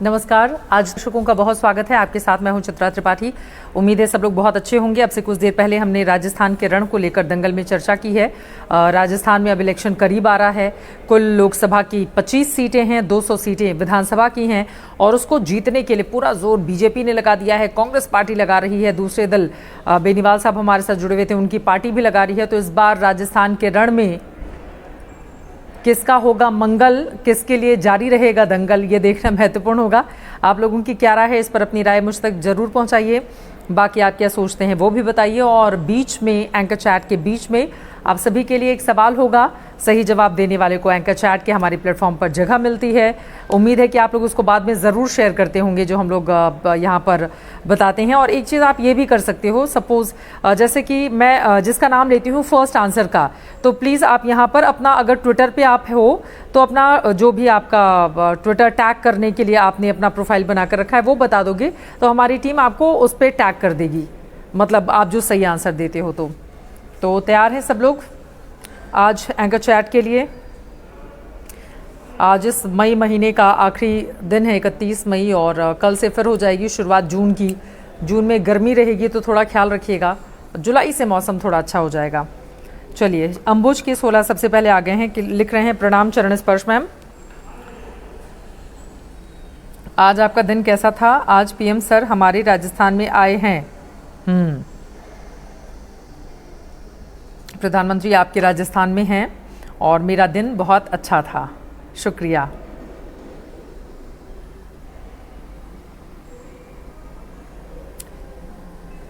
नमस्कार। आज दर्शकों का बहुत स्वागत है। आपके साथ मैं हूं चित्रा त्रिपाठी। उम्मीद है सब लोग बहुत अच्छे होंगे। अब से कुछ देर पहले हमने राजस्थान के रण को लेकर दंगल में चर्चा की है। राजस्थान में अब इलेक्शन करीब आ रहा है। कुल लोकसभा की 25 सीटें हैं, 200 सीटें विधानसभा की हैं और उसको जीतने के लिए पूरा जोर बीजेपी ने लगा दिया है। कांग्रेस पार्टी लगा रही है, दूसरे दल बेनीवाल साहब हमारे साथ जुड़े हुए थे, उनकी पार्टी भी लगा रही है। तो इस बार राजस्थान के रण में किसका होगा मंगल, किसके लिए जारी रहेगा दंगल, ये देखना महत्वपूर्ण होगा। आप लोगों की क्या राय है, इस पर अपनी राय मुझ तक जरूर पहुंचाइए। बाकी आप क्या सोचते हैं वो भी बताइए। और बीच में एंकर चैट के बीच में आप सभी के लिए एक सवाल होगा। सही जवाब देने वाले को एंकर चैट के हमारे प्लेटफॉर्म पर जगह मिलती है। उम्मीद है कि आप लोग उसको बाद में ज़रूर शेयर करते होंगे जो हम लोग यहाँ पर बताते हैं। और एक चीज़ आप ये भी कर सकते हो, सपोज़ जैसे कि मैं जिसका नाम लेती हूँ फर्स्ट आंसर का, तो प्लीज़ आप यहाँ पर अपना, अगर ट्विटर पे आप हो तो अपना जो भी आपका ट्विटर टैग करने के लिए आपने अपना प्रोफाइल बना कर रखा है वो बता दोगे तो हमारी टीम आपको उस पर टैग कर देगी, मतलब आप जो सही आंसर देते हो। तो तैयार हैं सब लोग आज एंकर चैट के लिए। आज इस मई महीने का आखिरी दिन है, 31 मई, और कल से फिर हो जाएगी शुरुआत जून की। जून में गर्मी रहेगी तो थोड़ा ख्याल रखिएगा। जुलाई से मौसम थोड़ा अच्छा हो जाएगा। चलिए, अंबुज के 16 सबसे पहले आ गए हैं कि लिख रहे हैं, प्रणाम चरण स्पर्श मैम, आज आपका दिन कैसा था? आज पीएम सर हमारे राजस्थान में आए हैं। प्रधानमंत्री आपके राजस्थान में हैं और मेरा दिन बहुत अच्छा था, शुक्रिया।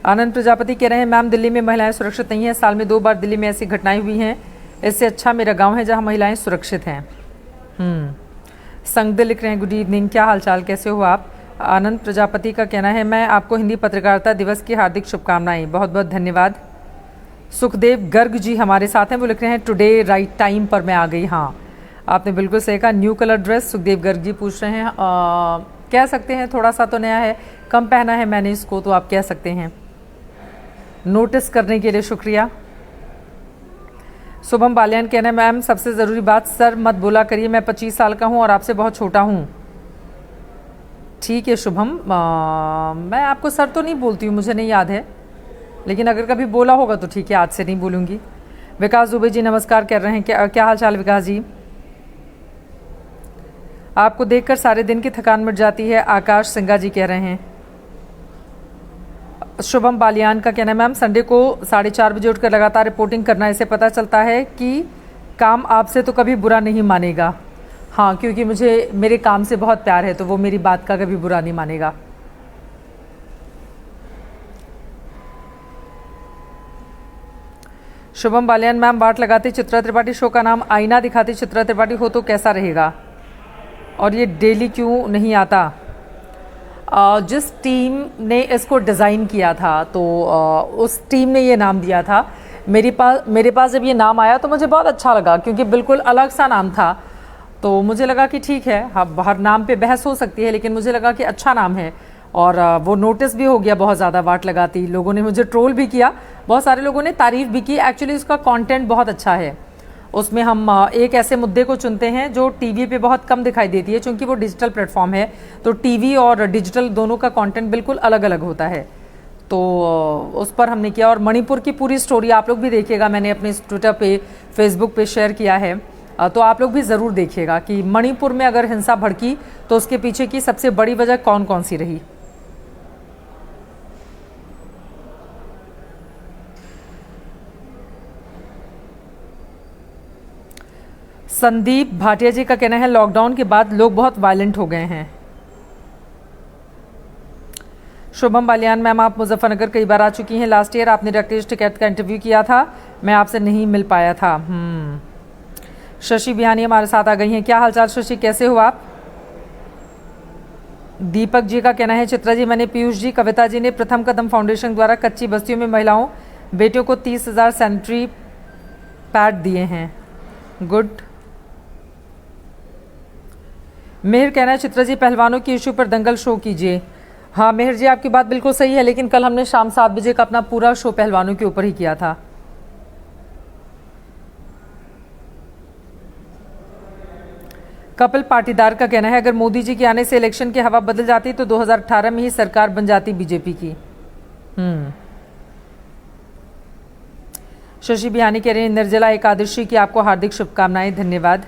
आनंद प्रजापति कह रहे हैं, मैम दिल्ली में महिलाएं सुरक्षित नहीं हैं। साल में 2 बार दिल्ली में ऐसी घटनाएं हुई हैं। इससे अच्छा मेरा गांव है जहां महिलाएं सुरक्षित हैं। संगदिल लिख रहे हैं, गुड इवनिंग, क्या हालचाल, कैसे हो आप? आनंद प्रजापति का कहना है, मैं आपको हिंदी पत्रकारिता दिवस की हार्दिक शुभकामनाएं, बहुत बहुत धन्यवाद। सुखदेव गर्ग जी हमारे साथ हैं, वो लिख रहे हैं, टुडे राइट टाइम पर मैं आ गई। हाँ, आपने बिल्कुल सही कहा, new colour dress. Sukhdev Garg ji पूछ रहे हैं, कह सकते हैं थोड़ा सा तो नया है, कम पहना है मैंने इसको, तो आप कह सकते हैं। नोटिस करने के लिए शुक्रिया। शुभम बालियान कहना है, मैम सबसे ज़रूरी बात, सर मत बोला करिए, मैं 25 साल का हूँ और आपसे बहुत छोटा हूँ। ठीक है शुभम, मैं आपको सर तो नहीं बोलती हूँ, मुझे नहीं याद है, लेकिन अगर कभी बोला होगा तो ठीक है, आज से नहीं बोलूँगी। विकास दुबे जी नमस्कार कर रहे हैं, क्या हाल चाल विकास जी? आपको देखकर सारे दिन की थकान मिट जाती है, आकाश सिंगा जी कह रहे हैं। शुभम बालियान का कहना है, मैम संडे को 4:30 बजे उठकर लगातार रिपोर्टिंग करना, इससे पता चलता है कि काम आपसे तो कभी बुरा नहीं मानेगा। हाँ, क्योंकि मुझे मेरे काम से बहुत प्यार है तो वो मेरी बात का कभी बुरा नहीं मानेगा। शुभम बालियान, मैम वाट लगाती चित्रा त्रिपाठी, शो का नाम आईना दिखाती चित्रा त्रिपाठी हो तो कैसा रहेगा? और ये डेली क्यों नहीं आता? जिस टीम ने इसको डिज़ाइन किया था तो उस टीम ने ये नाम दिया था। मेरे पास जब ये नाम आया तो मुझे बहुत अच्छा लगा, क्योंकि बिल्कुल अलग सा नाम था। तो मुझे लगा कि ठीक है, हर नाम पे बहस हो सकती है, लेकिन मुझे लगा कि अच्छा नाम है। और वो नोटिस भी हो गया बहुत ज़्यादा, वाट लगाती। लोगों ने मुझे ट्रोल भी किया, बहुत सारे लोगों ने तारीफ़ भी की। एक्चुअली उसका कंटेंट बहुत अच्छा है। उसमें हम एक ऐसे मुद्दे को चुनते हैं जो टीवी पे बहुत कम दिखाई देती है, क्योंकि वो डिजिटल प्लेटफॉर्म है। तो टीवी और डिजिटल दोनों का कंटेंट बिल्कुल अलग अलग होता है। तो उस पर हमने किया। और मणिपुर की पूरी स्टोरी आप लोग भी देखिएगा, मैंने अपने ट्विटर पे, फेसबुक पे शेयर किया है, तो आप लोग भी ज़रूर देखिएगा कि मणिपुर में अगर हिंसा भड़की तो उसके पीछे की सबसे बड़ी वजह कौन कौन सी रही। संदीप भाटिया जी का कहना है, लॉकडाउन के बाद लोग बहुत वायलेंट हो गए हैं। शुभम बालियान, मैम आप मुजफ्फरनगर कई बार आ चुकी हैं, लास्ट ईयर आपने राकेश टिकैत का इंटरव्यू किया था, मैं आपसे नहीं मिल पाया था। शशि बिहानी हमारे साथ आ गई हैं, क्या हालचाल शशि, कैसे हो आप? दीपक जी का कहना है, चित्रा जी मैंने पीयूष जी, कविता जी ने प्रथम कदम फाउंडेशन द्वारा कच्ची बस्तियों में महिलाओं बेटियों को 30,000 सैनिटरी पैड दिए हैं, गुड। मेहर कहना है, चित्रा जी पहलवानों की इशू पर दंगल शो कीजिए। हाँ मेहर जी, आपकी बात बिल्कुल सही है, लेकिन कल हमने शाम 7 बजे का अपना पूरा शो पहलवानों के ऊपर ही किया था। कपिल पाटीदार का कहना है, अगर मोदी जी के आने से इलेक्शन की हवा बदल जाती तो 2018 में ही सरकार बन जाती बीजेपी की। शशि बिहानी कह रहे हैं, निर्जला एकादशी की आपको हार्दिक शुभकामनाएं, धन्यवाद।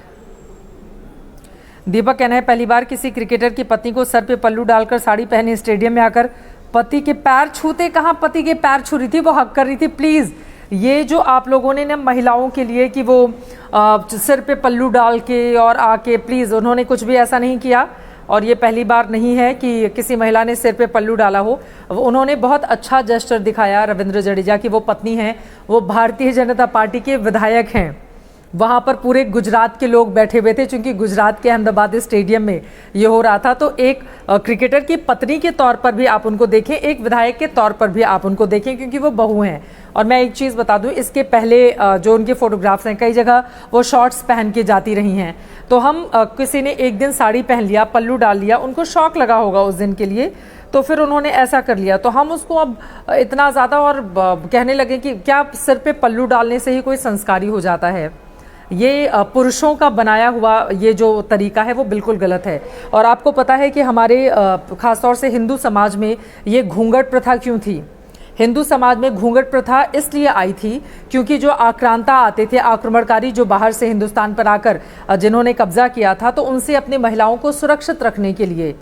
दीपक कहना है, पहली बार किसी क्रिकेटर की पत्नी को सर पे पल्लू डालकर साड़ी पहने स्टेडियम में आकर पति के पैर छूते, कहाँ पति के पैर छू रही थी, वो हक कर रही थी। प्लीज़ ये जो आप लोगों ने ना महिलाओं के लिए कि वो सिर पे पल्लू डाल के और आके, प्लीज़ उन्होंने कुछ भी ऐसा नहीं किया और ये पहली बार नहीं है कि किसी महिला ने सिर पे पल्लू डाला हो। उन्होंने बहुत अच्छा जेस्चर दिखाया। रविंद्र जडेजा की वो पत्नी हैं, वो भारतीय जनता पार्टी के विधायक हैं। वहाँ पर पूरे गुजरात के लोग बैठे हुए थे, क्योंकि गुजरात के अहमदाबाद स्टेडियम में ये हो रहा था। तो एक क्रिकेटर की पत्नी के तौर पर भी आप उनको देखें, एक विधायक के तौर पर भी आप उनको देखें, क्योंकि वो बहू हैं। और मैं एक चीज़ बता दूं, इसके पहले जो उनके फोटोग्राफ्स हैं, कई जगह वो शॉर्ट्स पहन के जाती रही हैं। तो हम किसी ने एक दिन साड़ी पहन लिया, पल्लू डाल लिया, उनको शौक लगा होगा उस दिन के लिए, तो फिर उन्होंने ऐसा कर लिया। तो हम उसको अब इतना ज़्यादा और कहने लगे कि क्या सिर पे पल्लू डालने से ही कोई संस्कारी हो जाता है। ये पुरुषों का बनाया हुआ ये जो तरीका है वो बिल्कुल गलत है। और आपको पता है कि हमारे ख़ासतौर से हिंदू समाज में ये घूंघट प्रथा क्यों थी? हिंदू समाज में घूंघट प्रथा इसलिए आई थी क्योंकि जो आक्रांता आते थे, आक्रमणकारी जो बाहर से हिंदुस्तान पर आकर जिन्होंने कब्जा किया था, तो उनसे अपनी महिलाओं को सुरक्षित रखने के लिए,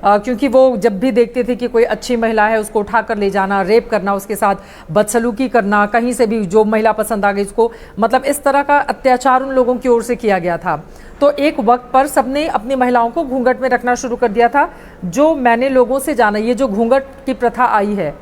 क्योंकि वो जब भी देखते थे कि कोई अच्छी महिला है उसको उठाकर ले जाना, रेप करना, उसके साथ बदसलूकी करना, कहीं से भी जो महिला पसंद आ गई उसको, मतलब इस तरह का अत्याचार उन लोगों की ओर से किया गया था। तो एक वक्त पर सबने अपनी महिलाओं को घूंघट में रखना शुरू कर दिया था। जो मैंने लोगों से जाना, ये जो घूंघट की प्रथा आई है,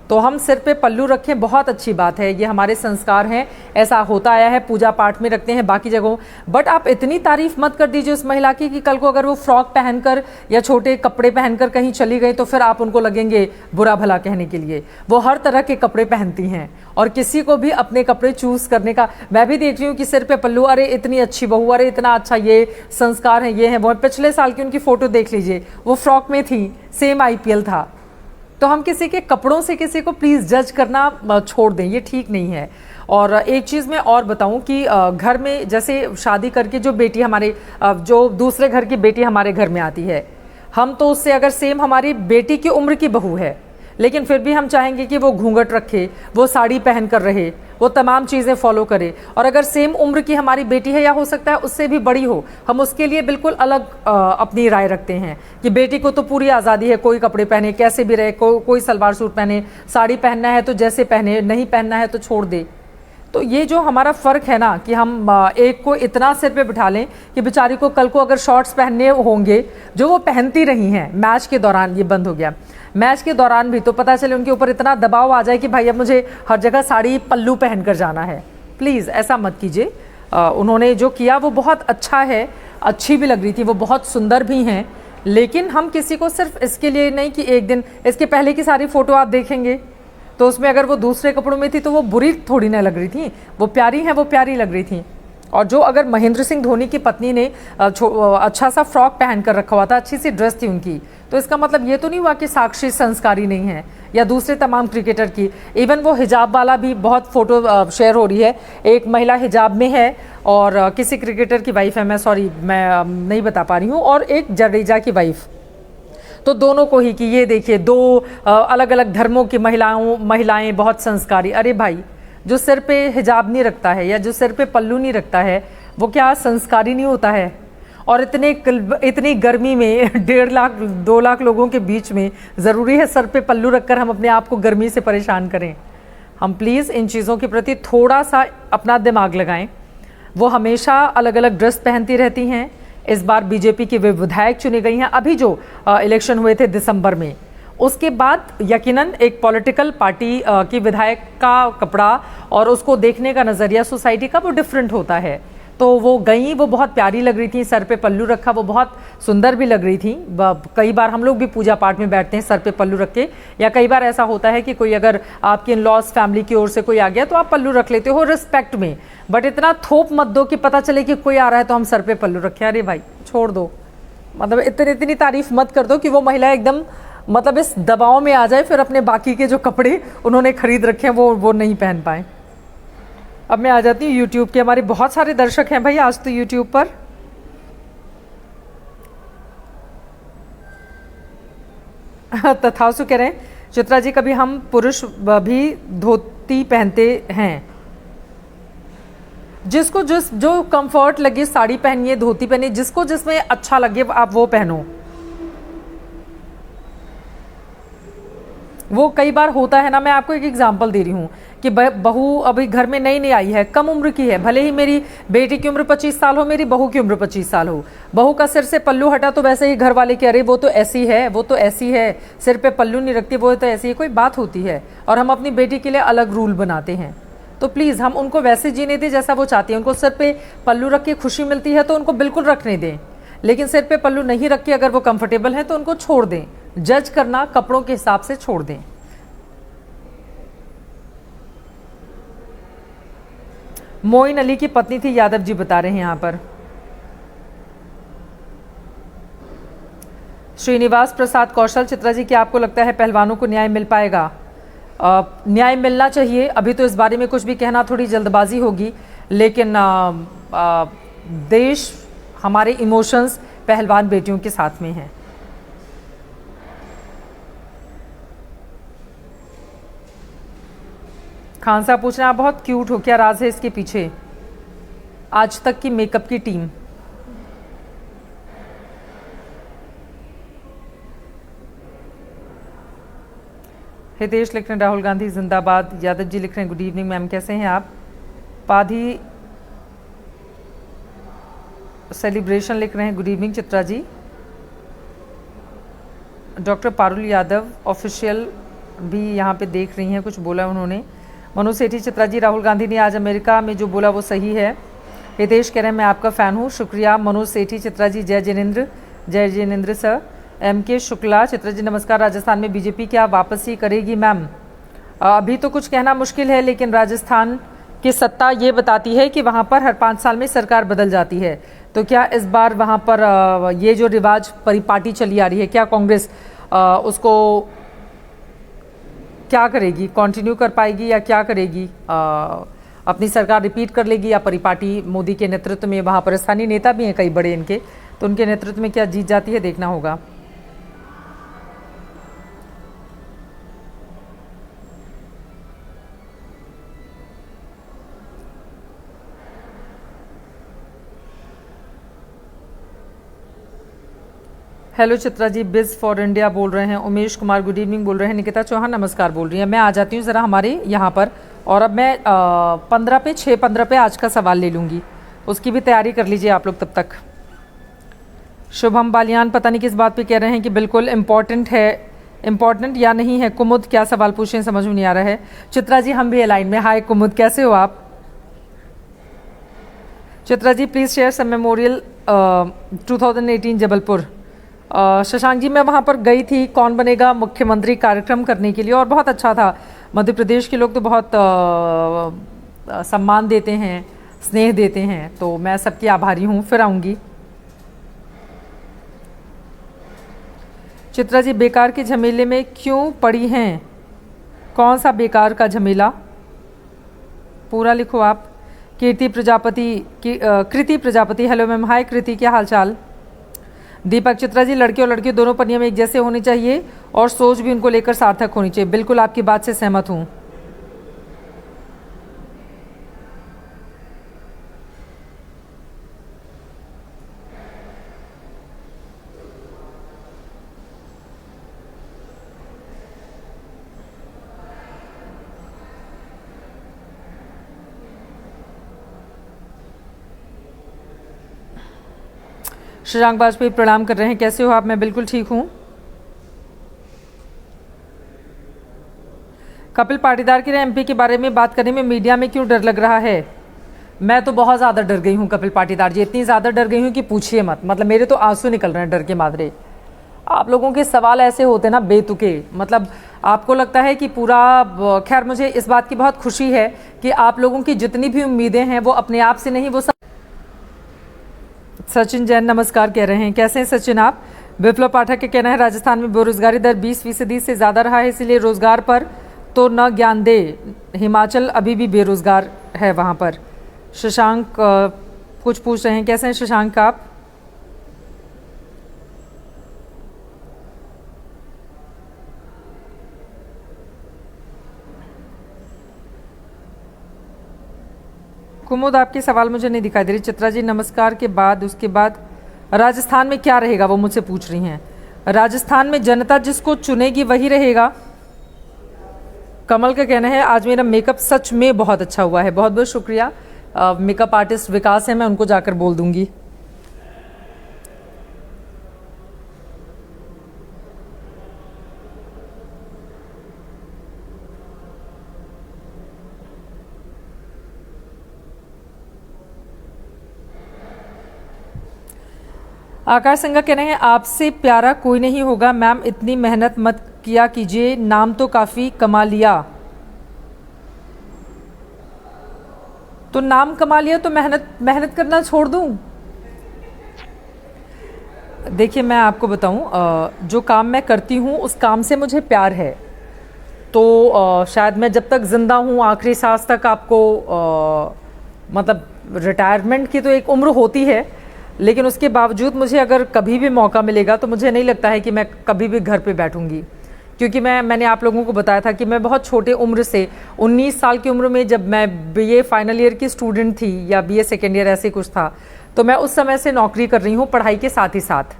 तो हम सिर पे पल्लू रखें, बहुत अच्छी बात है, ये हमारे संस्कार हैं, ऐसा होता आया है, पूजा पाठ में रखते हैं बाकी जगहों। बट आप इतनी तारीफ मत कर दीजिए उस महिला की कि कल को अगर वो फ्रॉक पहनकर या छोटे कपड़े पहनकर कहीं चली गई तो फिर आप उनको लगेंगे बुरा भला कहने के लिए। वो हर तरह के कपड़े पहनती हैं और किसी को भी अपने कपड़े चूज करने का, मैं भी देख रही हूँ कि सिर पे पल्लू, अरे इतनी अच्छी बहू, अरे इतना अच्छा ये संस्कार है, ये है वो। पिछले साल की उनकी फोटो देख लीजिए, वो फ्रॉक में थी, सेम IPL था। तो हम किसी के कपड़ों से किसी को प्लीज़ जज करना छोड़ दें, ये ठीक नहीं है। और एक चीज़ मैं और बताऊं कि घर में जैसे शादी करके जो बेटी हमारे, जो दूसरे घर की बेटी हमारे घर में आती है, हम तो उससे अगर सेम हमारी बेटी की उम्र की बहू है, लेकिन फिर भी हम चाहेंगे कि वो घूंघट रखे, वो साड़ी पहन कर रहे, वो तमाम चीज़ें फॉलो करे। और अगर सेम उम्र की हमारी बेटी है या हो सकता है उससे भी बड़ी हो, हम उसके लिए बिल्कुल अलग अपनी राय रखते हैं कि बेटी को तो पूरी आज़ादी है, कोई कपड़े पहने, कैसे भी रहे, कोई सलवार सूट पहने, साड़ी पहनना है तो जैसे पहने, नहीं पहनना है तो छोड़ दे। तो ये जो हमारा फ़र्क है ना कि हम एक को इतना सिर पे बिठा लें कि बेचारी को कल को अगर शॉर्ट्स पहनने होंगे, जो वो पहनती रही हैं, मैच के दौरान ये बंद हो गया, मैच के दौरान भी तो पता चले उनके ऊपर इतना दबाव आ जाए कि भाई अब मुझे हर जगह साड़ी पल्लू पहन कर जाना है। प्लीज़ ऐसा मत कीजिए। उन्होंने जो किया वो बहुत अच्छा है, अच्छी भी लग रही थी, वो बहुत सुंदर भी हैं, लेकिन हम किसी को सिर्फ इसके लिए नहीं कि एक दिन, इसके पहले की सारी फ़ोटो आप देखेंगे तो उसमें अगर वो दूसरे कपड़ों में थी तो वो बुरी थोड़ी ना लग रही थी, वो प्यारी हैं, वो प्यारी लग रही थी। और जो अगर महेंद्र सिंह धोनी की पत्नी ने अच्छा सा फ्रॉक पहन कर रखा हुआ था, अच्छी सी ड्रेस थी उनकी, तो इसका मतलब ये तो नहीं हुआ कि साक्षी संस्कारी नहीं है, या दूसरे तमाम क्रिकेटर की। इवन वो हिजाब वाला भी बहुत फ़ोटो शेयर हो रही है, एक महिला हिजाब में है और किसी क्रिकेटर की वाइफ है, मैं नहीं बता पा रही हूँ, और एक जडेजा की वाइफ। तो दोनों को ही कि ये देखिए दो अलग अलग धर्मों की महिलाएं बहुत संस्कारी। अरे भाई, जो सिर पे हिजाब नहीं रखता है या जो सिर पे पल्लू नहीं रखता है वो क्या संस्कारी नहीं होता है? और इतनी गर्मी में 1.5 लाख 2 लाख लोगों के बीच में ज़रूरी है सर पे पल्लू रखकर हम अपने आप को गर्मी से परेशान करें? हम प्लीज़ इन चीज़ों के प्रति थोड़ा सा अपना दिमाग लगाएं। वो हमेशा अलग अलग ड्रेस पहनती रहती हैं। इस बार बीजेपी की वे विधायक चुनी गई हैं, अभी जो इलेक्शन हुए थे दिसंबर में, उसके बाद यकीनन एक पॉलिटिकल पार्टी की विधायक का कपड़ा और उसको देखने का नज़रिया सोसाइटी का वो डिफरेंट होता है। तो वो गई, वो बहुत प्यारी लग रही थी, सर पे पल्लू रखा, वो बहुत सुंदर भी लग रही थी। कई बार हम लोग भी पूजा पाठ में बैठते हैं सर पे पल्लू रख के, या कई बार ऐसा होता है कि कोई अगर आपके इन लॉज फैमिली की ओर से कोई आ गया तो आप पल्लू रख लेते हो रिस्पेक्ट में। बट इतना थोप मत दो कि पता चले कि कोई आ रहा है तो हम सर पे पल्लू रखें। अरे भाई छोड़ दो, मतलब इतनी तारीफ मत कर दो कि वो महिला एकदम मतलब इस दबाव में आ जाए फिर अपने बाकी के जो कपड़े उन्होंने खरीद रखे हैं वो नहीं पहन पाए। अब मैं आ जाती हूँ यूट्यूब के, हमारे बहुत सारे दर्शक हैं भाई आज तो यूट्यूब पर। तथासु कह रहे हैं चित्रा जी, कभी हम पुरुष भी धोती पहनते हैं। जिसको जो कंफर्ट लगे, साड़ी पहनिए, धोती पहनिए, जिसको जिसमें अच्छा लगे आप वो पहनो। वो कई बार होता है ना, मैं आपको एक एग्जांपल दे रही हूँ कि बहू अभी घर में नई नई आई है, कम उम्र की है, भले ही मेरी बेटी की उम्र 25 साल हो, मेरी बहू की उम्र 25 साल हो, बहू का सिर से पल्लू हटा तो वैसे ही घर वाले कह रहे वो तो ऐसी है, वो तो ऐसी है, सिर पे पल्लू नहीं रखती, वो तो ऐसी है। कोई बात होती है और हम अपनी बेटी के लिए अलग रूल बनाते हैं। तो प्लीज़ हम उनको वैसे जीने दें जैसा वो चाहती है। उनको सिर पे पल्लू रख के खुशी मिलती है तो उनको बिल्कुल रखने दें, लेकिन सिर पे पल्लू नहीं रख के अगर वो कंफर्टेबल है तो उनको छोड़ दें। जज करना कपड़ों के हिसाब से छोड़ दें। मोइन अली की पत्नी थी, यादव जी बता रहे हैं यहाँ पर। श्रीनिवास प्रसाद कौशल, चित्रा जी क्या आपको लगता है पहलवानों को न्याय मिल पाएगा? न्याय मिलना चाहिए। अभी तो इस बारे में कुछ भी कहना थोड़ी जल्दबाजी होगी, लेकिन देश, हमारे इमोशंस पहलवान बेटियों के साथ में हैं। खान साहब पूछ रहे हैं आप बहुत क्यूट हो, क्या राज है इसके पीछे? आज तक की मेकअप की टीम। हितेश लिख रहे हैं राहुल गांधी जिंदाबाद। यादव जी लिख रहे हैं गुड इवनिंग मैम, कैसे हैं आप? पाधी सेलिब्रेशन लिख रहे हैं good evening Chitra ji. Doctor Parul Yadav official भी यहाँ पे देख रही हैं, कुछ बोला उन्होंने। मनु सेठी, चित्रा जी राहुल गांधी ने आज अमेरिका में जो बोला वो सही है। हितेश कह रहे हैं मैं आपका फ़ैन हूँ, शुक्रिया। मनोज सेठी, चित्रा जी जय जिनेंद्र। जय जिनेंद्र सर। एम के शुक्ला, चित्रा जी नमस्कार। राजस्थान में बीजेपी क्या वापसी करेगी मैम? अभी तो कुछ कहना मुश्किल है, लेकिन राजस्थान की सत्ता ये बताती है कि वहाँ पर हर 5 साल में सरकार बदल जाती है। तो क्या इस बार वहाँ पर ये जो रिवाज परिपाटी चली आ रही है, क्या कांग्रेस उसको क्या करेगी, कंटिन्यू कर पाएगी या क्या करेगी? अपनी सरकार रिपीट कर लेगी या परिपाटी मोदी के नेतृत्व में, वहाँ पर स्थानीय नेता भी हैं कई बड़े इनके, तो उनके नेतृत्व में क्या जीत जाती है, देखना होगा। हेलो चित्रा जी, बिज फॉर इंडिया बोल रहे हैं। उमेश कुमार गुड इवनिंग बोल रहे हैं। निकिता चौहान नमस्कार बोल रही हैं। मैं आ जाती हूँ ज़रा हमारे यहाँ पर, और अब मैं 6:15 पे आज का सवाल ले लूँगी, उसकी भी तैयारी कर लीजिए आप लोग तब तक। शुभम बालियान पता नहीं किस बात पे कह रहे हैं कि बिल्कुल इम्पॉर्टेंट है, इम्पॉर्टेंट या नहीं है। कुमुद क्या सवाल पूछें समझ में नहीं आ रहा है। चित्रा जी हम भी अलाइन में। हाय कुमुद, कैसे हो आप? Chitra ji please share some memorial 2018 Jabalpur. Shashank ji मैं वहाँ पर गई थी कौन बनेगा मुख्यमंत्री कार्यक्रम करने के लिए, और बहुत अच्छा था। मध्य प्रदेश के लोग तो बहुत सम्मान देते हैं, स्नेह देते हैं, तो मैं सबकी आभारी हूँ। फिर आऊँगी। चित्रा जी बेकार के झमेले में क्यों पड़ी हैं? कौन सा बेकार का झमेला? पूरा लिखो आप। कृति प्रजापति, हेलो मैम। हाय कृति, क्या हाल चाल? दीपक, चित्रा जी लड़के और लड़की दोनों पर नियम एक जैसे होने चाहिए और सोच भी उनको लेकर सार्थक होनी चाहिए। बिल्कुल आपकी बात से सहमत हूँ। शशांक वाजपेयी प्रणाम कर रहे हैं, कैसे हो आप? मैं बिल्कुल ठीक हूँ। कपिल पाटीदार के एमपी के बारे में बात करने में मीडिया में क्यों डर लग रहा है? मैं तो बहुत ज़्यादा डर गई हूँ कपिल पाटीदार जी, इतनी ज़्यादा डर गई हूँ कि पूछिए मत। मतलब मेरे तो आंसू निकल रहे हैं डर के मादरे। आप लोगों के सवाल ऐसे होते ना बेतुके, मतलब आपको लगता है कि पूरा। खैर मुझे इस बात की बहुत खुशी है कि आप लोगों की जितनी भी उम्मीदें हैं वो अपने आप से नहीं, वो सब। सचिन जैन नमस्कार कह रहे हैं, कैसे हैं सचिन आप? विप्लव पाठक के कहना है राजस्थान में बेरोजगारी दर 20% से ज़्यादा रहा है, इसलिए रोजगार पर तो न ज्ञान दे। हिमाचल अभी भी बेरोजगार है वहाँ पर। शशांक कुछ पूछ रहे हैं, कैसे हैं शशांक आप? कुमुद, आपके सवाल मुझे नहीं दिखाई दे रही। चित्रा जी नमस्कार के बाद उसके बाद राजस्थान में क्या रहेगा वो मुझसे पूछ रही हैं। राजस्थान में जनता जिसको चुनेगी वही रहेगा। कमल का कहना है आज मेरा मेकअप सच में बहुत अच्छा हुआ है। बहुत बहुत शुक्रिया। मेकअप आर्टिस्ट विकास है, मैं उनको जाकर बोल दूंगी। आकाश सिंह का कहना है आपसे प्यारा कोई नहीं होगा मैम, इतनी मेहनत मत किया कीजिए, नाम तो काफ़ी कमा लिया। तो नाम कमा लिया तो मेहनत करना छोड़ दूं? देखिए मैं आपको बताऊं, जो काम मैं करती हूं उस काम से मुझे प्यार है। तो शायद मैं जब तक ज़िंदा हूं आखिरी सांस तक आपको मतलब रिटायरमेंट की तो एक उम्र होती है, लेकिन उसके बावजूद मुझे अगर कभी भी मौका मिलेगा तो मुझे नहीं लगता है कि मैं कभी भी घर पे बैठूंगी। क्योंकि मैंने आप लोगों को बताया था कि मैं बहुत छोटे उम्र से 19 साल की उम्र में जब मैं बीए फाइनल ईयर की स्टूडेंट थी या बीए सेकेंड ईयर ऐसे कुछ था, तो मैं उस समय से नौकरी कर रही हूँ पढ़ाई के साथ ही साथ।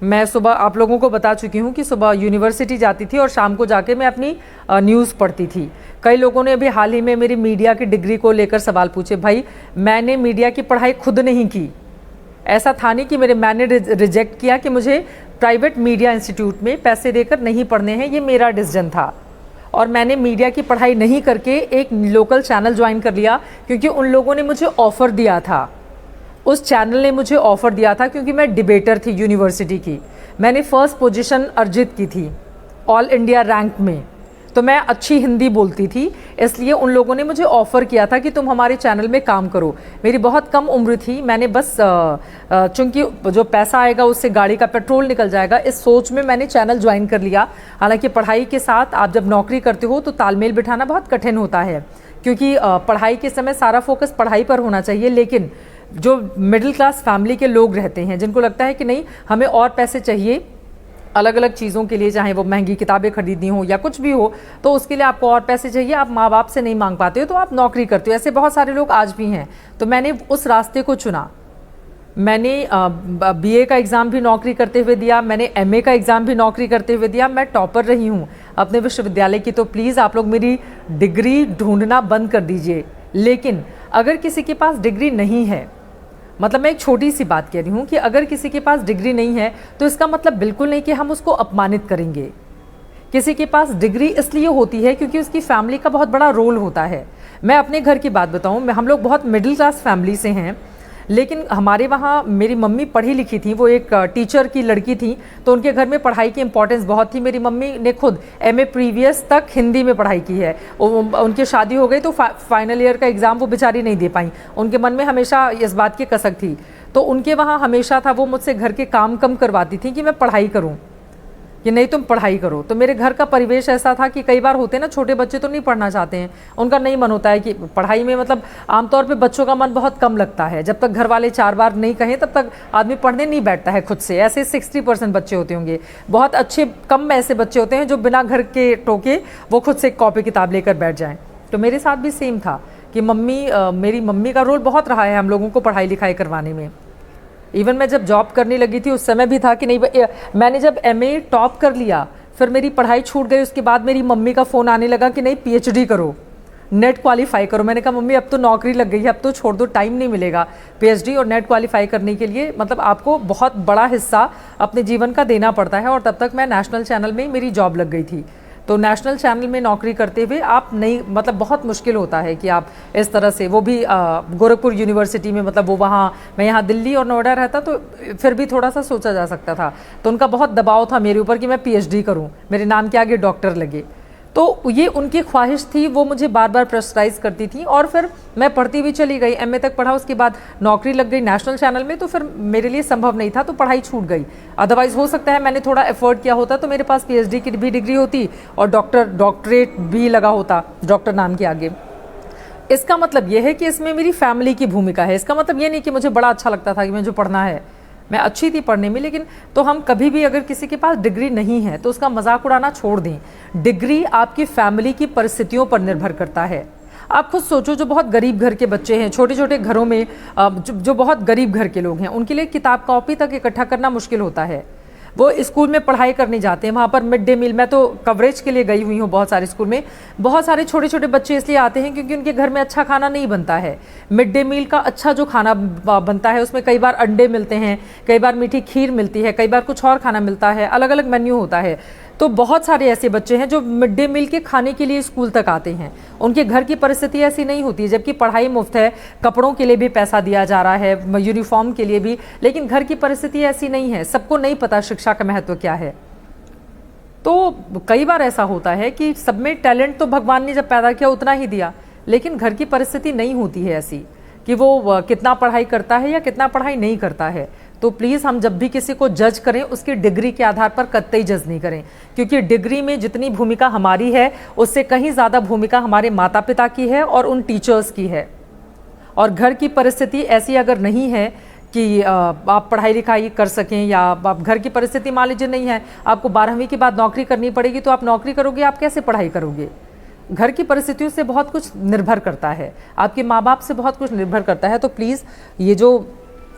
मैं सुबह आप लोगों को बता चुकी हूँ कि सुबह यूनिवर्सिटी जाती थी और शाम को जाके मैं अपनी न्यूज़ पढ़ती थी। कई लोगों ने अभी हाल ही में मेरी मीडिया की डिग्री को लेकर सवाल पूछे। भाई मैंने मीडिया की पढ़ाई खुद नहीं की। ऐसा था नहीं कि मैंने रिजेक्ट किया कि मुझे प्राइवेट मीडिया इंस्टीट्यूट में पैसे देकर नहीं पढ़ने हैं, ये मेरा डिसीजन था। और मैंने मीडिया की पढ़ाई नहीं करके एक लोकल चैनल ज्वाइन कर लिया क्योंकि उन लोगों ने मुझे ऑफ़र दिया था। उस चैनल ने मुझे ऑफ़र दिया था क्योंकि मैं डिबेटर थी यूनिवर्सिटी की। मैंने फर्स्ट पोजीशन अर्जित की थी ऑल इंडिया रैंक में, तो मैं अच्छी हिंदी बोलती थी, इसलिए उन लोगों ने मुझे ऑफ़र किया था कि तुम हमारे चैनल में काम करो। मेरी बहुत कम उम्र थी, मैंने बस चूँकि जो पैसा आएगा उससे गाड़ी का पेट्रोल निकल जाएगा, इस सोच में मैंने चैनल ज्वाइन कर लिया। हालांकि पढ़ाई के साथ आप जब नौकरी करते हो तो तालमेल बिठाना बहुत कठिन होता है, क्योंकि पढ़ाई के समय सारा फोकस पढ़ाई पर होना चाहिए। लेकिन जो मिडिल क्लास फैमिली के लोग रहते हैं जिनको लगता है कि नहीं हमें और पैसे चाहिए अलग अलग चीज़ों के लिए, चाहे वो महंगी किताबें खरीदनी हो या कुछ भी हो, तो उसके लिए आपको और पैसे चाहिए, आप माँ बाप से नहीं मांग पाते हो तो आप नौकरी करते हो। ऐसे बहुत सारे लोग आज भी हैं। तो मैंने उस रास्ते को चुना। मैंने बीए का एग्ज़ाम भी नौकरी करते हुए दिया, मैंने एमए का एग्ज़ाम भी नौकरी करते हुए दिया। मैं टॉपर रही हूँ अपने विश्वविद्यालय की। तो प्लीज़ आप लोग मेरी डिग्री ढूंढना बंद कर दीजिए। लेकिन अगर किसी के पास डिग्री नहीं है, मतलब मैं एक छोटी सी बात कह रही हूँ कि अगर किसी के पास डिग्री नहीं है तो इसका मतलब बिल्कुल नहीं कि हम उसको अपमानित करेंगे। किसी के पास डिग्री इसलिए होती है क्योंकि उसकी फैमिली का बहुत बड़ा रोल होता है। मैं अपने घर की बात बताऊँ, हम लोग बहुत मिडिल क्लास फैमिली से हैं, लेकिन हमारे वहाँ मेरी मम्मी पढ़ी लिखी थी, वो एक टीचर की लड़की थी, तो उनके घर में पढ़ाई की इंपॉर्टेंस बहुत थी। मेरी मम्मी ने खुद एमए प्रीवियस तक हिंदी में पढ़ाई की है। उनकी शादी हो गई तो फाइनल ईयर का एग्ज़ाम वो बेचारी नहीं दे पाई। उनके मन में हमेशा इस बात की कसक थी, तो उनके वहाँ हमेशा था, वो मुझसे घर के काम कम करवाती थी कि मैं पढ़ाई करूँ, कि नहीं तुम पढ़ाई करो। तो मेरे घर का परिवेश ऐसा था कि कई बार होते हैं ना छोटे बच्चे तो नहीं पढ़ना चाहते हैं, उनका नहीं मन होता है कि पढ़ाई में, मतलब आमतौर पे बच्चों का मन बहुत कम लगता है। जब तक घर वाले 4 बार नहीं कहें तब तक आदमी पढ़ने नहीं बैठता है खुद से। ऐसे 60% बच्चे होते होंगे, बहुत अच्छे कम ऐसे बच्चे होते हैं जो बिना घर के टोके वो खुद से कॉपी किताब लेकर बैठ जाएँ। तो मेरे साथ भी सेम था कि मेरी मम्मी का रोल बहुत रहा है हम लोगों को पढ़ाई लिखाई करवाने में। इवन मैं जब जॉब करने लगी थी उस समय भी था कि नहीं, मैंने जब एमए टॉप कर लिया फिर मेरी पढ़ाई छूट गई। उसके बाद मेरी मम्मी का फ़ोन आने लगा कि नहीं पीएचडी करो, नेट क्वालिफाई करो। मैंने कहा मम्मी अब तो नौकरी लग गई है, अब तो छोड़ दो, टाइम नहीं मिलेगा पीएचडी और नेट क्वालिफाई करने के लिए। मतलब आपको बहुत बड़ा हिस्सा अपने जीवन का देना पड़ता है। और तब तक मैं नेशनल चैनल में मेरी जॉब लग गई थी। तो नेशनल चैनल में नौकरी करते हुए आप नहीं, मतलब बहुत मुश्किल होता है कि आप इस तरह से, वो भी गोरखपुर यूनिवर्सिटी में, मतलब वो वहाँ, मैं यहाँ दिल्ली और नोएडा रहता तो फिर भी थोड़ा सा सोचा जा सकता था। तो उनका बहुत दबाव था मेरे ऊपर कि मैं पीएचडी करूँ, मेरे नाम के आगे डॉक्टर लगे। तो ये उनकी ख्वाहिश थी, वो मुझे बार बार प्रेशराइज करती थी। और फिर मैं पढ़ती हुई चली गई, एमए तक पढ़ा, उसके बाद नौकरी लग गई नेशनल चैनल में। तो फिर मेरे लिए संभव नहीं था, तो पढ़ाई छूट गई। अदरवाइज़ हो सकता है मैंने थोड़ा एफर्ट किया होता तो मेरे पास पीएचडी की भी डिग्री होती और डॉक्टरेट भी लगा होता डॉक्टर नाम के आगे। इसका मतलब ये है कि इसमें मेरी फैमिली की भूमिका है। इसका मतलब ये नहीं कि मुझे बड़ा अच्छा लगता था कि मुझे पढ़ना है, मैं अच्छी थी पढ़ने में। लेकिन तो हम कभी भी, अगर किसी के पास डिग्री नहीं है तो उसका मजाक उड़ाना छोड़ दें। डिग्री आपकी फैमिली की परिस्थितियों पर निर्भर करता है। आप खुद सोचो, जो बहुत गरीब घर के बच्चे हैं, छोटे छोटे घरों में जो बहुत गरीब घर के लोग हैं, उनके लिए किताब कॉपी तक इकट्ठा करना मुश्किल होता है। वो स्कूल में पढ़ाई करने जाते हैं, वहाँ पर मिड डे मील, मैं तो कवरेज के लिए गई हुई हूँ बहुत सारे स्कूल में, बहुत सारे छोटे छोटे बच्चे इसलिए आते हैं क्योंकि उनके घर में अच्छा खाना नहीं बनता है। मिड डे मील का अच्छा जो खाना बनता है उसमें कई बार अंडे मिलते हैं, कई बार मीठी खीर मिलती है, कई बार कुछ और खाना मिलता है, अलग अलग मेन्यू होता है। तो बहुत सारे ऐसे बच्चे हैं जो मिड डे मील के खाने के लिए स्कूल तक आते हैं, उनके घर की परिस्थिति ऐसी नहीं होती, जबकि पढ़ाई मुफ्त है, कपड़ों के लिए भी पैसा दिया जा रहा है, यूनिफॉर्म के लिए भी, लेकिन घर की परिस्थिति ऐसी नहीं है। सबको नहीं पता शिक्षा का महत्व क्या है। तो कई बार ऐसा होता है कि सब में टैलेंट तो भगवान ने जब पैदा किया उतना ही दिया, लेकिन घर की परिस्थिति नहीं होती है ऐसी कि वो कितना पढ़ाई करता है या कितना पढ़ाई नहीं करता है। तो प्लीज़ हम जब भी किसी को जज करें उसकी डिग्री के आधार पर कतई जज नहीं करें, क्योंकि डिग्री में जितनी भूमिका हमारी है उससे कहीं ज़्यादा भूमिका हमारे माता पिता की है और उन टीचर्स की है। और घर की परिस्थिति ऐसी अगर नहीं है कि आप पढ़ाई लिखाई कर सकें, या आप घर की परिस्थिति मान लीजिए नहीं है, आपको 12वीं के बाद नौकरी करनी पड़ेगी, तो आप नौकरी करोगे, आप कैसे पढ़ाई करोगे? घर की परिस्थितियों से बहुत कुछ निर्भर करता है, आपके माँ बाप से बहुत कुछ निर्भर करता है। तो प्लीज़ ये जो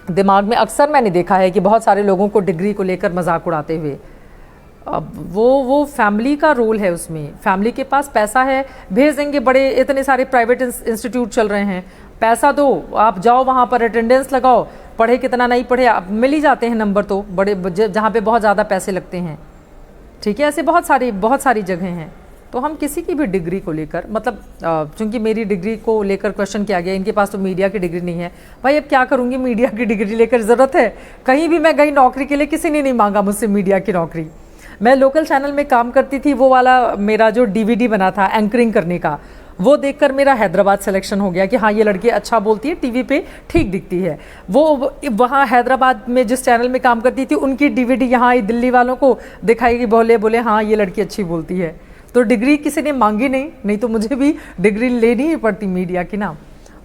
दिमाग में अक्सर मैंने देखा है कि बहुत सारे लोगों को डिग्री को लेकर मजाक उड़ाते हुए, अब वो फैमिली का रोल है उसमें। फैमिली के पास पैसा है, भेज देंगे, बड़े इतने सारे प्राइवेट इंस्टीट्यूट चल रहे हैं, पैसा दो, आप जाओ वहाँ पर अटेंडेंस लगाओ, पढ़े कितना नहीं पढ़े, आप मिल ही जाते हैं नंबर, तो बड़े जहाँ पे बहुत ज़्यादा पैसे लगते हैं। ठीक है, ऐसे बहुत सारी जगह हैं। तो हम किसी की भी डिग्री को लेकर, मतलब चूंकि मेरी डिग्री को लेकर क्वेश्चन किया गया, इनके पास तो मीडिया की डिग्री नहीं है, भाई अब क्या करूँगी मीडिया की डिग्री लेकर, ज़रूरत है? कहीं भी मैं गई नौकरी के लिए, किसी ने नहीं मांगा मुझसे मीडिया की नौकरी। मैं लोकल चैनल में काम करती थी, वो वाला मेरा जो DVD बना था एंकरिंग करने का, वो देखकर मेरा हैदराबाद सिलेक्शन हो गया कि हाँ ये लड़की अच्छा बोलती है, टीवी पे ठीक दिखती है। वो वहाँ हैदराबाद में जिस चैनल में काम करती थी उनकी DVD यहाँ दिल्ली वालों को दिखाई, बोले हाँ ये लड़की अच्छी बोलती है। तो डिग्री किसी ने मांगी नहीं तो मुझे भी डिग्री लेनी ही पड़ती मीडिया की ना।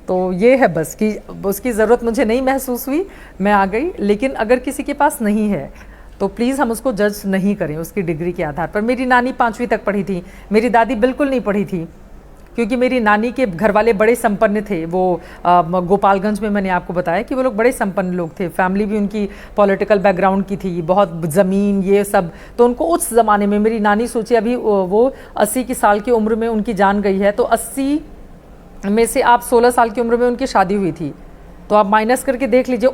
तो ये है बस कि उसकी ज़रूरत मुझे नहीं महसूस हुई, मैं आ गई। लेकिन अगर किसी के पास नहीं है तो प्लीज़ हम उसको जज नहीं करें उसकी डिग्री के आधार पर। मेरी नानी 5वीं तक पढ़ी थी, मेरी दादी बिल्कुल नहीं पढ़ी थी, क्योंकि मेरी नानी के घर वाले बड़े संपन्न थे। वो गोपालगंज में मैंने आपको बताया कि वो लोग बड़े संपन्न लोग थे, फैमिली भी उनकी पॉलिटिकल बैकग्राउंड की थी, बहुत ज़मीन ये सब। तो उनको उस ज़माने में, मेरी नानी सोचिए अभी वो 80 की साल की उम्र में उनकी जान गई है, तो 80 में से आप 16 साल की उम्र में उनकी शादी हुई थी, तो आप माइनस करके देख लीजिए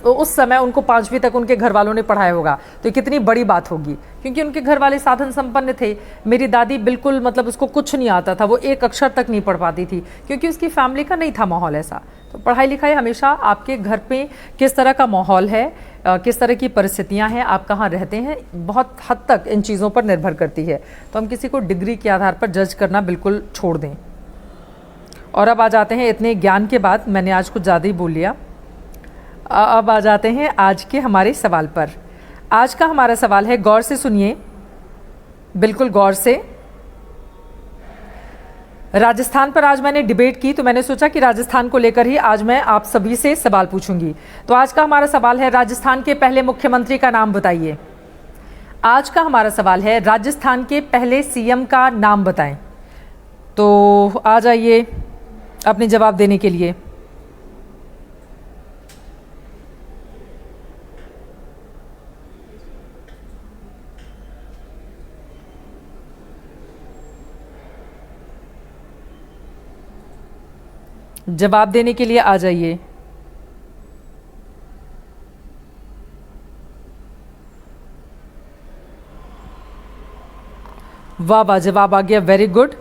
उस समय उनको 5वीं तक उनके घर वालों ने पढ़ाया होगा, तो कितनी बड़ी बात होगी, क्योंकि उनके घर वाले साधन संपन्न थे। मेरी दादी बिल्कुल, मतलब उसको कुछ नहीं आता था, वो एक अक्षर तक नहीं पढ़ पाती थी, क्योंकि उसकी फैमिली का नहीं था माहौल ऐसा। तो पढ़ाई लिखाई हमेशा आपके घर पे किस तरह का माहौल है, किस तरह की परिस्थितियाँ हैं, आप कहाँ रहते हैं, बहुत हद तक इन चीज़ों पर निर्भर करती है। तो हम किसी को डिग्री के आधार पर जज करना बिल्कुल छोड़ दें। और अब आ जाते हैं, इतने ज्ञान के बाद मैंने आज कुछ ज़्यादा ही बोल लिया, अब आ जाते हैं आज के हमारे सवाल पर। आज का हमारा सवाल है, गौर से सुनिए, बिल्कुल गौर से। राजस्थान पर आज मैंने डिबेट की, तो मैंने सोचा कि राजस्थान को लेकर ही आज मैं आप सभी से सवाल पूछूंगी। तो आज का हमारा सवाल है, राजस्थान के पहले मुख्यमंत्री का नाम बताइए। आज का हमारा सवाल है, राजस्थान के पहले CM का नाम बताएं। तो आ जाइए अपने जवाब देने के लिए। जवाब देने के लिए आ जाइए। वाह वाह, जवाब आ गया, वेरी गुड।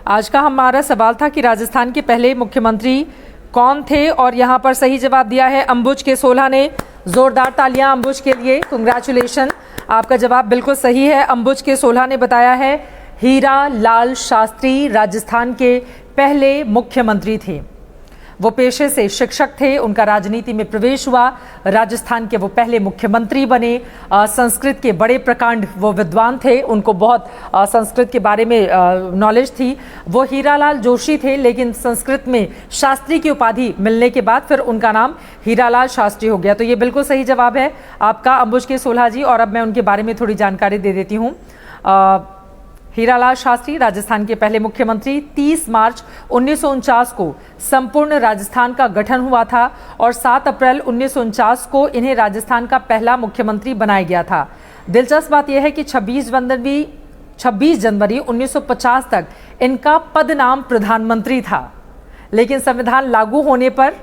आज का हमारा सवाल था कि राजस्थान के पहले मुख्यमंत्री कौन थे, और यहाँ पर सही जवाब दिया है अंबुज के 16 ने। जोरदार तालियां अंबुज के लिए, कंग्रेचुलेशन, आपका जवाब बिल्कुल सही है। अंबुज के 16 ने बताया है हीरा लाल शास्त्री राजस्थान के पहले मुख्यमंत्री थे। वो पेशे से शिक्षक थे, उनका राजनीति में प्रवेश हुआ, राजस्थान के वो पहले मुख्यमंत्री बने। संस्कृत के बड़े प्रकांड वो विद्वान थे, उनको बहुत संस्कृत के बारे में नॉलेज थी। वो हीरालाल जोशी थे, लेकिन संस्कृत में शास्त्री की उपाधि मिलने के बाद फिर उनका नाम हीरालाल शास्त्री हो गया। तो ये बिल्कुल सही जवाब है आपका अंबुज के 16 जी। और अब मैं उनके बारे में थोड़ी जानकारी दे देती हूँ। हीरालाल शास्त्री राजस्थान के पहले मुख्यमंत्री। 30 मार्च 1949 को संपूर्ण राजस्थान का गठन हुआ था और 7 अप्रैल 1949 को इन्हें राजस्थान का पहला मुख्यमंत्री बनाया गया था। दिलचस्प बात यह है कि 26 जनवरी 1950 तक इनका पद नाम प्रधानमंत्री था, लेकिन संविधान लागू होने पर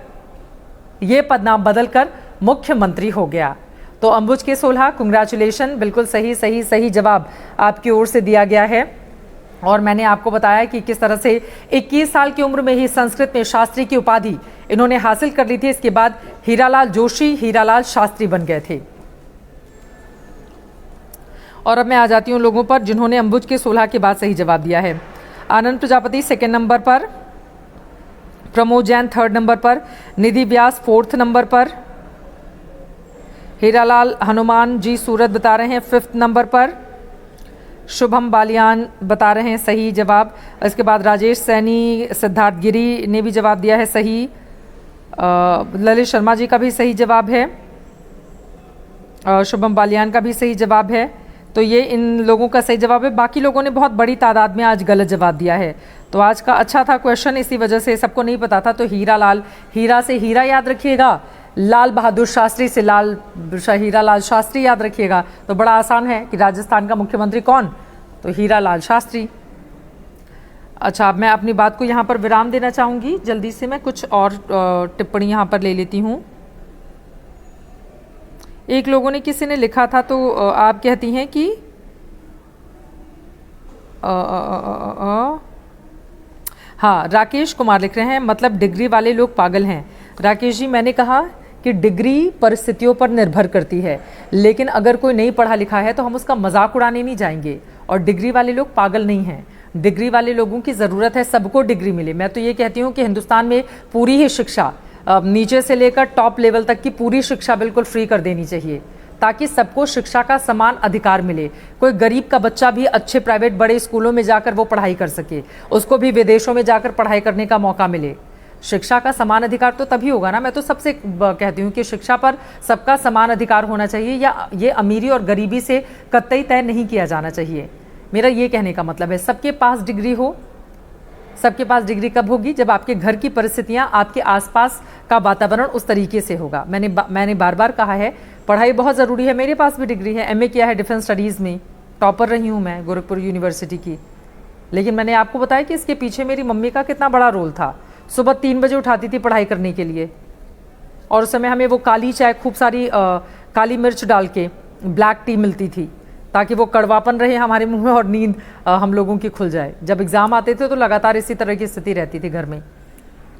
यह पद नाम बदलकर मुख्यमंत्री हो गया। तो अंबुज के 16 कांग्रेचुलेशन, बिल्कुल सही जवाब आपकी ओर से दिया गया है। और मैंने आपको बताया कि किस तरह से 21 साल की उम्र में ही संस्कृत में शास्त्री की उपाधि इन्होंने हासिल कर ली थी। इसके बाद हीरालाल जोशी हीरालाल शास्त्री बन गए थे। और अब मैं आ जाती हूँ लोगों पर जिन्होंने अंबुज के 16 के बाद सही जवाब दिया है। आनंद प्रजापति 2nd नंबर पर, प्रमोद जैन 3rd नंबर पर, निधि व्यास 4th नंबर पर, हीरालाल हनुमान जी सूरत बता रहे हैं 5th नंबर पर, शुभम बालियान बता रहे हैं सही जवाब। इसके बाद राजेश सैनी सिद्धार्थ गिरी ने भी जवाब दिया है सही। ललित शर्मा जी का भी सही जवाब है, शुभम बालियान का भी सही जवाब है। तो ये इन लोगों का सही जवाब है। बाकी लोगों ने बहुत बड़ी तादाद में आज गलत जवाब दिया है। तो आज का अच्छा था क्वेश्चन, इसी वजह से सबको नहीं पता था। तो हीरालाल, हीरा से हीरा याद रखिएगा, लाल बहादुर शास्त्री से हीरालाल शास्त्री याद रखिएगा। तो बड़ा आसान है कि राजस्थान का मुख्यमंत्री कौन, तो हीरालाल शास्त्री। अच्छा, अब मैं अपनी बात को यहाँ पर विराम देना चाहूँगी। जल्दी से मैं कुछ और टिप्पणी यहाँ पर ले लेती हूँ। एक लोगों ने, किसी ने लिखा था, तो आप कहती हैं कि हाँ, राकेश कुमार लिख रहे हैं, मतलब डिग्री वाले लोग पागल हैं। राकेश जी, मैंने कहा कि डिग्री परिस्थितियों पर निर्भर करती है, लेकिन अगर कोई नहीं पढ़ा लिखा है तो हम उसका मजाक उड़ाने नहीं जाएंगे। और डिग्री वाले लोग पागल नहीं हैं। डिग्री वाले लोगों की ज़रूरत है सबको डिग्री मिले। मैं तो ये कहती हूँ कि हिंदुस्तान में पूरी ही शिक्षा, नीचे से लेकर टॉप लेवल तक की पूरी शिक्षा बिल्कुल फ्री कर देनी चाहिए, ताकि सबको शिक्षा का समान अधिकार मिले। कोई गरीब का बच्चा भी अच्छे प्राइवेट बड़े स्कूलों में जाकर वो पढ़ाई कर सके, उसको भी विदेशों में जाकर पढ़ाई करने का मौका मिले। शिक्षा का समान अधिकार तो तभी होगा ना। मैं तो सबसे कहती हूँ कि शिक्षा पर सबका समान अधिकार होना चाहिए, या ये अमीरी और गरीबी से कतई तय नहीं किया जाना चाहिए। मेरा ये कहने का मतलब है सबके पास डिग्री हो। सबके पास डिग्री कब होगी? जब आपके घर की परिस्थितियां, आपके आसपास का वातावरण उस तरीके से होगा। मैंने बार बार कहा है, पढ़ाई बहुत ज़रूरी है। मेरे पास भी डिग्री है, MA किया है डिफेंस स्टडीज़ में, टॉपर रही हूँ मैं गोरखपुर यूनिवर्सिटी की। लेकिन मैंने आपको बताया कि इसके पीछे मेरी मम्मी का कितना बड़ा रोल था। सुबह 3 बजे उठाती थी पढ़ाई करने के लिए, और उस समय हमें वो काली चाय, खूब सारी काली मिर्च डाल के ब्लैक टी मिलती थी, ताकि वो कड़वापन रहे हमारे मुंह में और नींद हम लोगों की खुल जाए। जब एग्ज़ाम आते थे तो लगातार इसी तरह की स्थिति रहती थी घर में।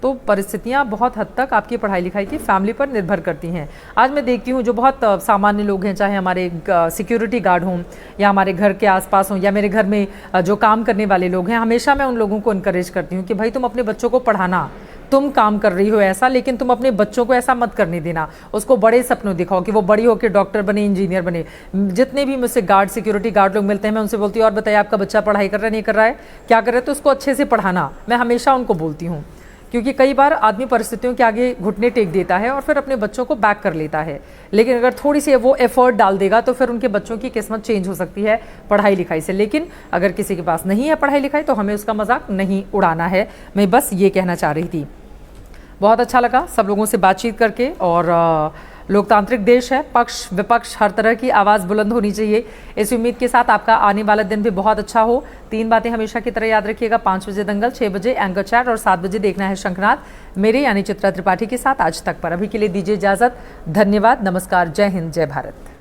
तो परिस्थितियाँ बहुत हद तक आपकी पढ़ाई लिखाई की फैमिली पर निर्भर करती हैं। आज मैं देखती हूँ जो बहुत सामान्य लोग हैं, चाहे हमारे सिक्योरिटी गार्ड हों या हमारे घर के आसपास हों या मेरे घर में जो काम करने वाले लोग हैं, हमेशा मैं उन लोगों को इनकरेज करती हूँ कि भाई तुम अपने बच्चों को पढ़ाना, तुम काम कर रही हो ऐसा, लेकिन तुम अपने बच्चों को ऐसा मत करने देना। उसको बड़े सपनों दिखाओ कि वो बड़ी होकर डॉक्टर बने, इंजीनियर बने। जितने भी मुझसे गार्ड, सिक्योरिटी गार्ड लोग मिलते हैं, मैं उनसे बोलती हूँ और बताइए आपका बच्चा पढ़ाई कर रहा है, नहीं कर रहा है, क्या कर रहा है, तो उसको अच्छे से पढ़ाना। मैं हमेशा उनको बोलती हूँ, क्योंकि कई बार आदमी परिस्थितियों के आगे घुटने टेक देता है और फिर अपने बच्चों को बैक कर लेता है। लेकिन अगर थोड़ी सी वो एफर्ट डाल देगा तो फिर उनके बच्चों की किस्मत चेंज हो सकती है पढ़ाई लिखाई से। लेकिन अगर किसी के पास नहीं है पढ़ाई लिखाई तो हमें उसका मजाक नहीं उड़ाना है। मैं बस ये कहना चाह रही थी। बहुत अच्छा लगा सब लोगों से बातचीत करके। और लोकतांत्रिक देश है, पक्ष विपक्ष हर तरह की आवाज़ बुलंद होनी चाहिए। इस उम्मीद के साथ आपका आने वाला दिन भी बहुत अच्छा हो। 3 बातें हमेशा की तरह याद रखिएगा। 5 बजे दंगल, 6 बजे एंकर चैट और 7 बजे देखना है शंखनाद मेरे यानी चित्रा त्रिपाठी के साथ आज तक पर। अभी के लिए दीजिए इजाज़त। धन्यवाद, नमस्कार, जय हिंद, जय भारत।